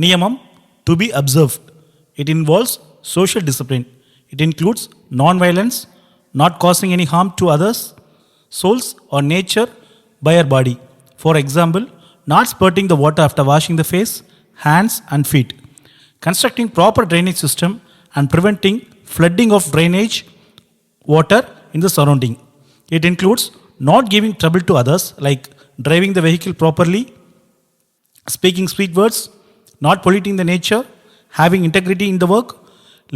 Niyamam to be observed. It involves social discipline. It includes non-violence, not causing any harm to others, souls or nature by our body. For example, not spurting the water after washing the face, hands and feet. Constructing proper drainage system and preventing flooding of drainage water in the surrounding. It includes not giving trouble to others like driving the vehicle properly, speaking sweet words, not polluting the nature, having integrity in the work,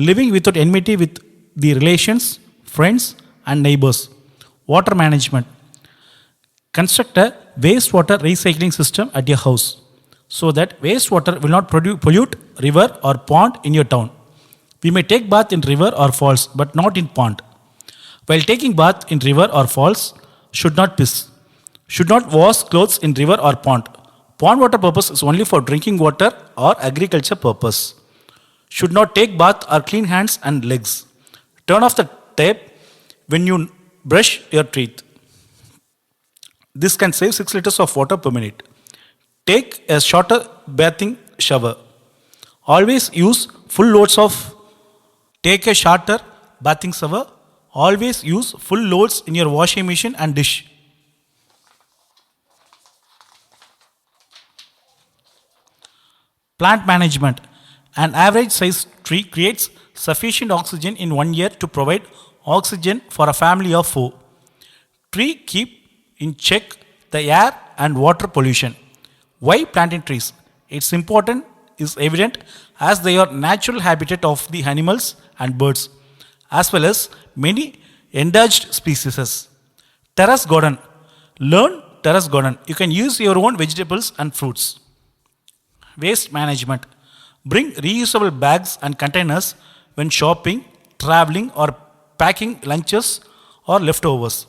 living without enmity with the relations, friends, and neighbors. Water management. Construct a wastewater recycling system at your house so that wastewater will not pollute river or pond in your town. We may take bath in river or falls, but not in pond. While taking bath in river or falls, should not piss. Should not wash clothes in river or pond. Pond water purpose is only for drinking water or agriculture purpose. Should not take bath or clean hands and legs. Turn off the tap when you brush your teeth. This can save 6 liters of water per minute. Take a shorter bathing shower. Always use full loads of. Take a shorter bathing shower. Always use full loads in your washing machine and dish. Plant management. An average sized tree creates sufficient oxygen in 1 year to provide oxygen for a family of 4. Tree keep in check the air and water pollution. Why planting trees? Its importance is evident as they are natural habitat of the animals and birds, as well as many endangered species. Terrace garden. Learn terrace garden. You can use your own vegetables and fruits. Waste management. Bring reusable bags and containers when shopping, traveling, or packing lunches or leftovers.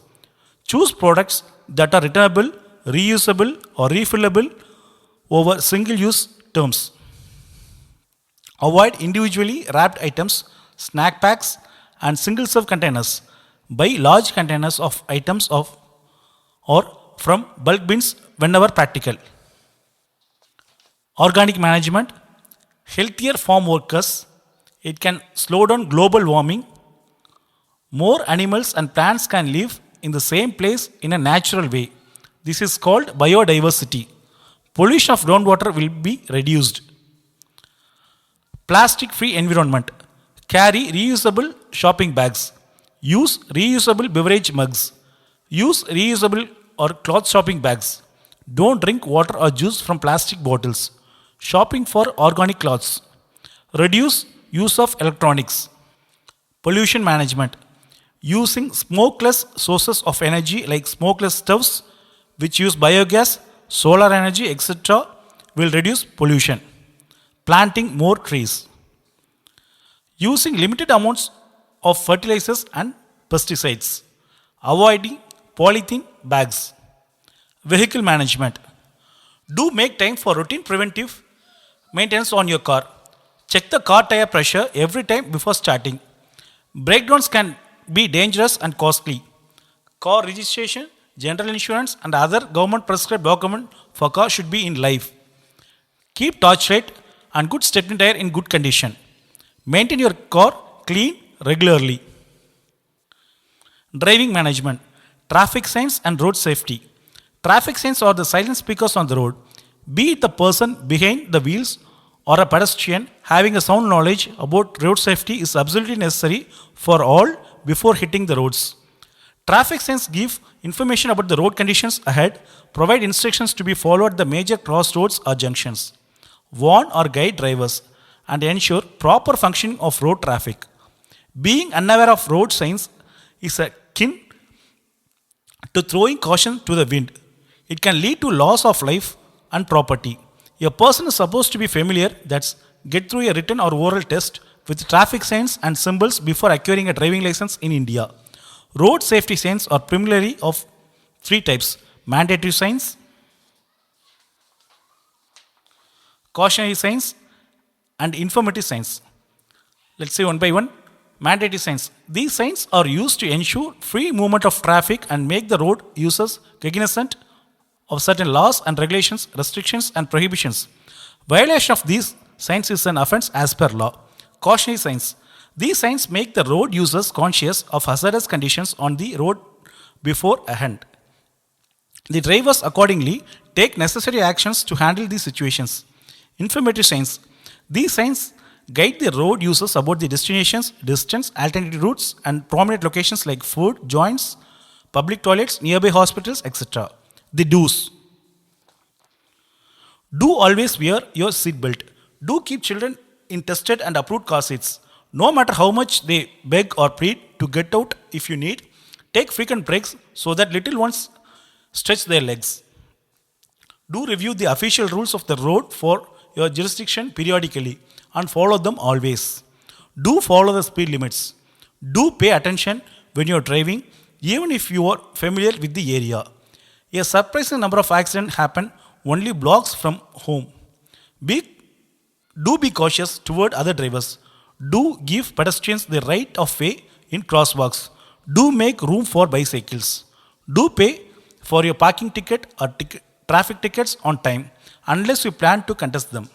Choose products that are returnable, reusable, or refillable over single use terms. Avoid individually wrapped items, snack packs, and single serve containers. Buy large containers of items of or from bulk bins whenever practical. Organic management. Healthier farm workers. It can slow down global warming. More animals and plants can live in the same place in a natural way. This is called biodiversity. Pollution of groundwater will be reduced. Plastic free environment. Carry reusable shopping bags. Use reusable beverage mugs. Use reusable or cloth shopping bags. Don't drink water or juice from plastic bottles. Shopping for organic cloths. Reduce use of electronics. Pollution management. Using smokeless sources of energy like smokeless stoves which use biogas, solar energy, etc. will reduce pollution. Planting more trees. Using limited amounts of fertilizers and pesticides. Avoiding polythene bags. Vehicle management. Do make time for routine preventive maintenance on your car. Check the car tire pressure every time before starting. Breakdowns can be dangerous and costly. Car registration, general insurance, and other government prescribed document for car should be in life. Keep torchlight and good stepney tire in good condition. Maintain your car clean regularly. Driving management. Traffic signs and road safety. Traffic signs are the silent speakers on the road. Be it the person behind the wheels or a pedestrian, having a sound knowledge about road safety is absolutely necessary for all before hitting the roads. Traffic signs give information about the road conditions ahead, provide instructions to be followed at the major crossroads or junctions, warn or guide drivers, and ensure proper functioning of road traffic. Being unaware of road signs is akin to throwing caution to the wind. It can lead to loss of life and property. A person is supposed to be familiar, that's get through a written or oral test with traffic signs and symbols before acquiring a driving license in India. Road safety signs are primarily of 3 types: mandatory signs, cautionary signs, and informative signs. Let's say one by one. Mandatory signs. These signs are used to ensure free movement of traffic and make the road users cognizant of certain laws and regulations, restrictions, and prohibitions. Violation of these signs is an offense as per law. Cautionary signs. These signs make the road users conscious of hazardous conditions on the road beforehand. The drivers accordingly take necessary actions to handle these situations. Informative signs. These signs guide the road users about the destinations, distance, alternative routes, and prominent locations like food, joints, public toilets, nearby hospitals, etc. The do's. Do always wear your seatbelt. Do keep children in tested and approved car seats. No matter how much they beg or plead to get out if you need, take frequent breaks so that little ones stretch their legs. Do review the official rules of the road for your jurisdiction periodically and follow them always. Do follow the speed limits. Do pay attention when you are driving, even if you are familiar with the area. A surprising number of accidents happen only blocks from home. Be, do be cautious toward other drivers. Do give pedestrians the right of way in crosswalks. Do make room for bicycles. Do pay for your parking ticket or traffic tickets on time unless you plan to contest them.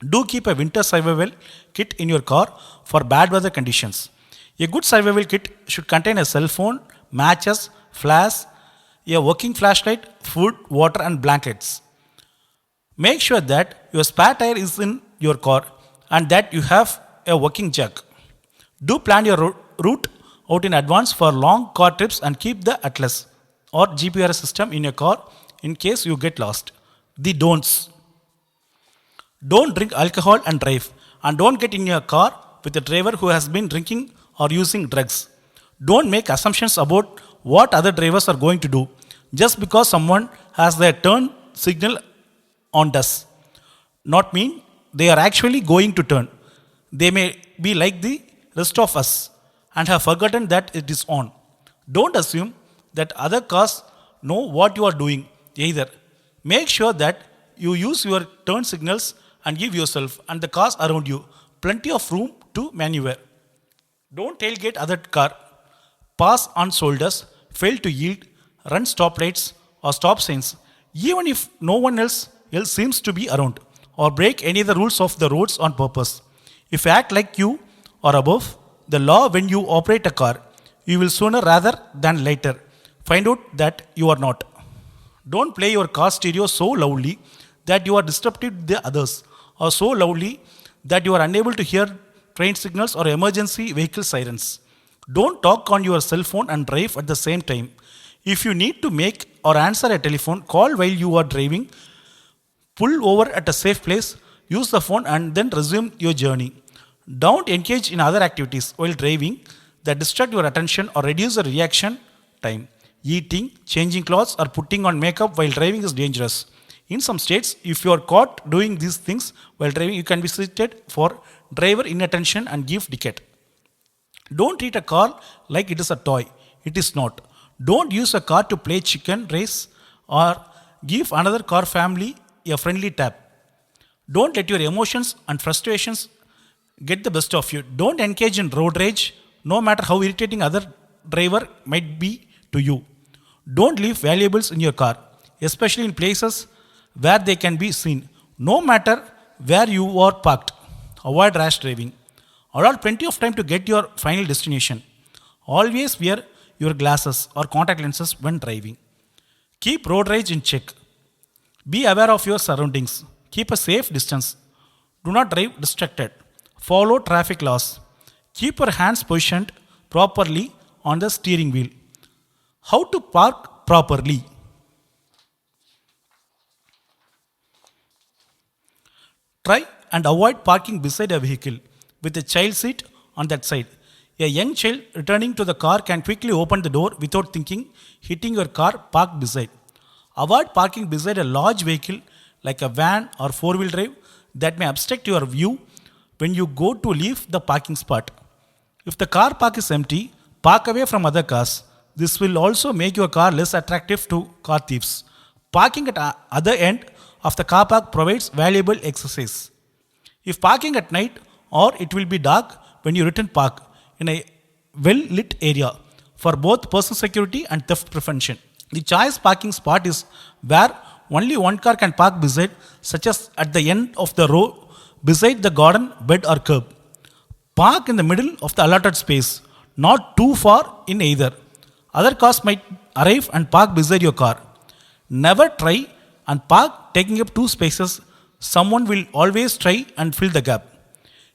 Do keep a winter survival kit in your car for bad weather conditions. A good survival kit should contain a cell phone, matches, flash, a working flashlight, food, water, and blankets. Make sure that your spare tire is in your car and that you have a working jack. Do plan your route out in advance for long car trips and keep the Atlas or GPS system in your car in case you get lost. The don'ts. Don't drink alcohol and drive, and don't get in your car with a driver who has been drinking or using drugs. Don't make assumptions about what other drivers are going to do just because someone has their turn signal on does not mean they are actually going to turn. They may be like the rest of us and have forgotten that it is on. Don't assume that other cars know what you are doing either. Make sure that you use your turn signals and give yourself and the cars around you plenty of room to maneuver. Don't tailgate other car, pass on shoulders, fail to yield, run stoplights or stop signs, even if no one else seems to be around, or break any of the rules of the roads on purpose. If you act like you are above the law when you operate a car, you will sooner rather than later find out that you are not. Don't play your car stereo so loudly that you are disrupting the others, or so loudly that you are unable to hear train signals or emergency vehicle sirens. Don't talk on your cell phone and drive at the same time. If you need to make or answer a telephone call while you are driving, pull over at a safe place, use the phone, and then resume your journey. Don't engage in other activities while driving that distract your attention or reduce the reaction time. Eating, changing clothes, or putting on makeup while driving is dangerous. In some states, if you are caught doing these things while driving, you can be cited for driver inattention and give ticket. Don't treat a car like it is a toy. It is not. Don't use a car to play chicken race or give another car family a friendly tap. Don't let your emotions and frustrations get the best of you. Don't engage in road rage, no matter how irritating other driver might be to you. Don't leave valuables in your car, especially in places where they can be seen, no matter where you are parked. Avoid rash driving. Allow plenty of time to get your final destination. Always wear your glasses or contact lenses when driving. Keep road rage in check. Be aware of your surroundings. Keep a safe distance. Do not drive distracted. Follow traffic laws. Keep your hands positioned properly on the steering wheel. How to park properly? Try and avoid parking beside a vehicle with a child seat on that side. A young child returning to the car can quickly open the door without thinking, hitting your car parked beside. Avoid parking beside a large vehicle like a van or four-wheel drive that may obstruct your view when you go to leave the parking spot. If the car park is empty, park away from other cars. This will also make your car less attractive to car thieves. Parking at the other end of the car park provides valuable exercise. If parking at night, or it will be dark when you return, park in a well-lit area for both personal security and theft prevention. The choice parking spot is where only one car can park beside, such as at the end of the row, beside the garden, bed, or curb. Park in the middle of the allotted space, not too far in either. Other cars might arrive and park beside your car. Never try and park taking up two spaces. Someone will always try and fill the gap.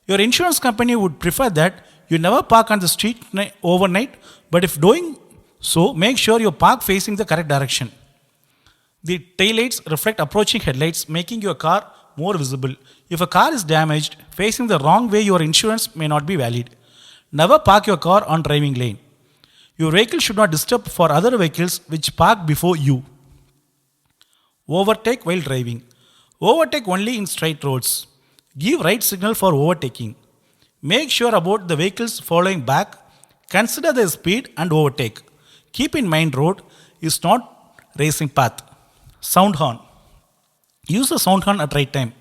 Your insurance company would prefer that you never park on the street overnight, but if doing so, make sure you park facing the correct direction. The taillights reflect approaching headlights, making your car more visible. If a car is damaged, facing the wrong way, your insurance may not be valid. Never park your car on driving lane. Your vehicle should not disturb for other vehicles which park before you. Overtake while driving. Overtake only in straight roads. Give right signal for overtaking. Make sure about the vehicles following back. Consider their speed and overtake. Keep in mind road is not racing path. Sound horn. Use the sound horn at right time.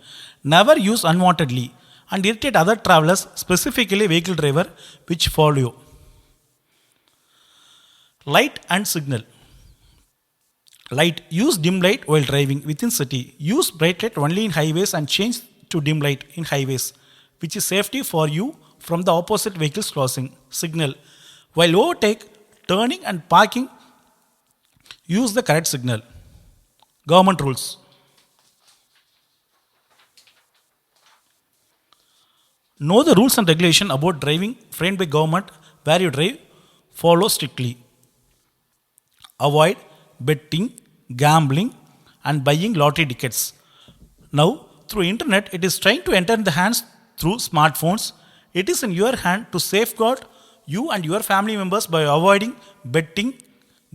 Never use unwantedly and irritate other travelers, specifically vehicle driver which follow you. Light and signal. Light. Use dim light while driving within city. Use bright light only in highways and change to dim light in highways, which is safety for you from the opposite vehicles crossing. Signal. While overtake, turning and parking, use the correct signal. Government rules. Know the rules and regulation about driving framed by government where you drive. Follow strictly. Avoid betting, gambling, and buying lottery tickets. Now, through internet, it is trying to enter in the hands through smartphones. It is in your hand to safeguard you and your family members by avoiding betting,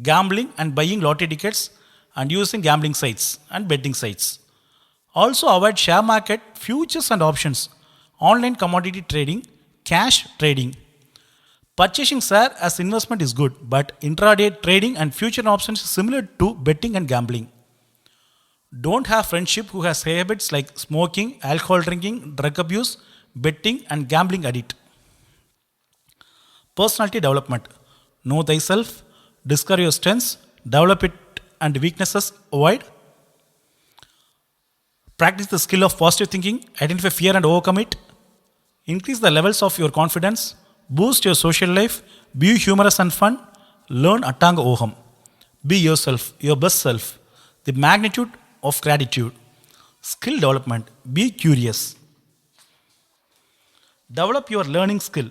gambling, and buying lottery tickets and using gambling sites and betting sites. Also avoid share market, futures and options, online commodity trading, cash trading. Purchasing share as investment is good, but intraday trading and future options is similar to betting and gambling. Don't have friendship who has habits like smoking, alcohol drinking, drug abuse, betting and gambling addict. Personality development. Know thyself, discover your strengths, develop it and weaknesses, avoid. Practice the skill of positive thinking, identify fear and overcome it. Increase the levels of your confidence, boost your social life, be humorous and fun, learn Atanga Oham. Be yourself, your best self. The magnitude of gratitude. Skill development, be curious. Develop your learning skill.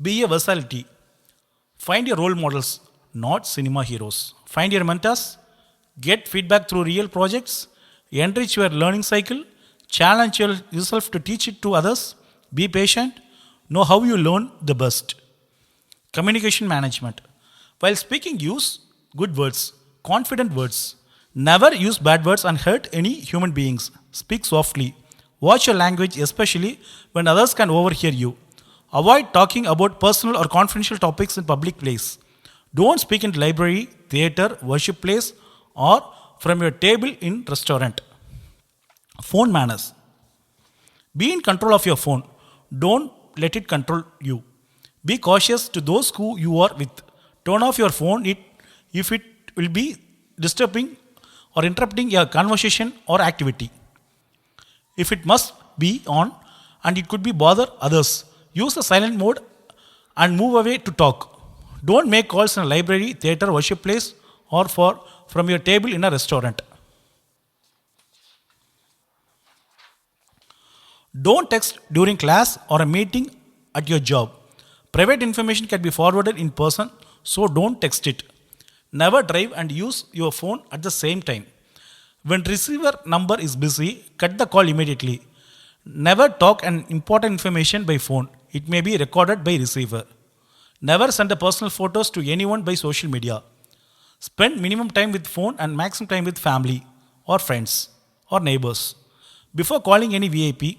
Be a versatility. Find your role models, not cinema heroes. Find your mentors. Get feedback through real projects. Enrich your learning cycle. Challenge yourself to teach it to others. Be patient. Know how you learn the best. Communication management. While speaking, use good words, confident words. Never use bad words and hurt any human beings. Speak softly. Watch your language, especially when others can overhear you. Avoid talking about personal or confidential topics in public place. Don't speak in library, theater, worship place, or from your table in restaurant. Phone manners. Be in control of your phone. Don't let it control you. Be cautious to those who you are with. Turn off your phone if it will be disturbing or interrupting your conversation or activity. If it must be on and it could be bother others, use the silent mode and move away to talk. Don't make calls in a library, theater, worship place or from your table in a restaurant. Don't text during class or a meeting at your job. Private information can be forwarded in person, so don't text it. Never drive and use your phone at the same time. When receiver number is busy, cut the call immediately. Never talk an important information by phone. It may be recorded by receiver. Never send the personal photos to anyone by social media. Spend minimum time with phone and maximum time with family or friends or neighbors. Before calling any VIP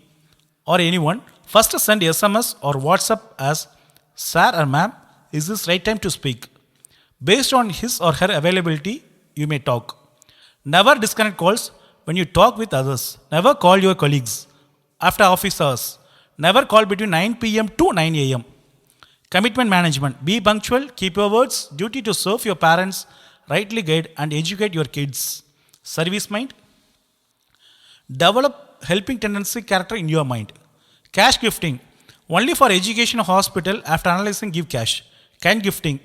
or anyone, first send SMS or WhatsApp as Sir or Ma'am, is this right time to speak? Based on his or her availability, you may talk. Never disconnect calls when you talk with others. Never call your colleagues after office hours. Never call between 9 p.m. to 9 a.m. Commitment management. Be punctual, keep your words, duty to serve your parents, rightly guide and educate your kids. Service mind. Develop helping tendency character in your mind. Cash gifting. Only for education or hospital, after analyzing, give cash. Kind gifting.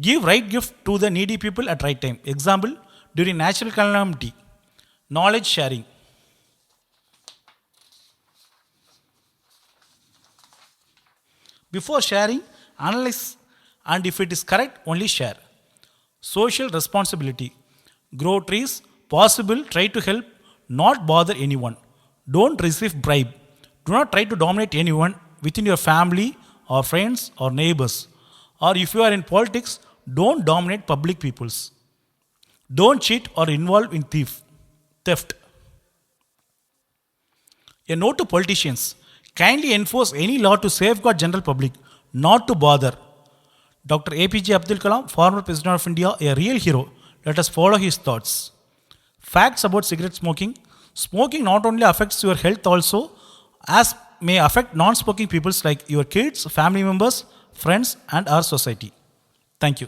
Give right gift to the needy people at right time. Example, during natural calamity. Knowledge sharing. Before sharing, analyze, and if it is correct, only share. Social responsibility. Grow trees. Possible, try to help, not bother anyone. Don't receive bribe. Do not try to dominate anyone within your family or friends or neighbors. Or if you are in politics, don't dominate public peoples. Don't cheat or involve in theft. A note to politicians. Kindly enforce any law to safeguard general public, not to bother. Dr. APJ Abdul Kalam, former President of India, a real hero. Let us follow his thoughts. Facts about cigarette smoking. Smoking not only affects your health also, as may affect non-smoking peoples like your kids, family members, friends and our society. Thank you.